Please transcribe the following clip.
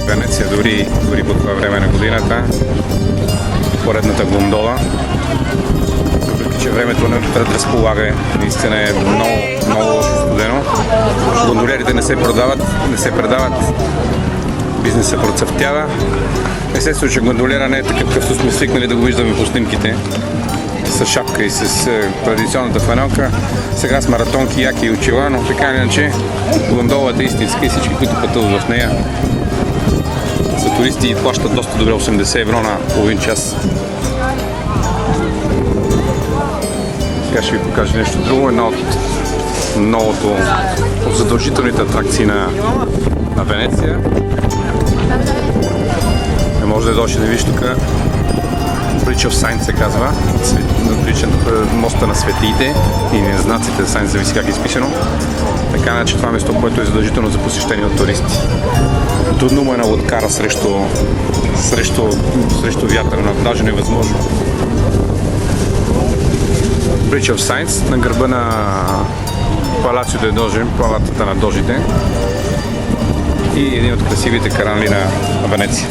Венеция дори по това време на годината. Поредната гондола. Въпреки че времето не разполага, наистина е много лошо студено. Гондолерите не се предават. Бизнесът процъфтява. Естествено, че гондолера не е такъв, какъвто сме свикнали да го виждаме по снимките. С шапка и с традиционната фанелка. Сега с маратонки, яки и очила, но така или иначе гондолата е истинска и всички, които пътуват в нея са туристи и плащат доста добре, 80 евро на половин час. Сега ще ви покажа нещо друго. Една от новото от задължителните атракции на Венеция. Не може да е дошли да видиш тук. Bridge of Signs се казва, моста на светиите и на знаците за Signs, зависи как е изписано. Така че това место, което е задължително за посещение от туристи. Трудно му е на лодкара срещу вятъра, но даже невъзможно. Bridge of Signs на гърба на Палацио де Дожи, палатата на Дожите и един от красивите каравани на Венеция.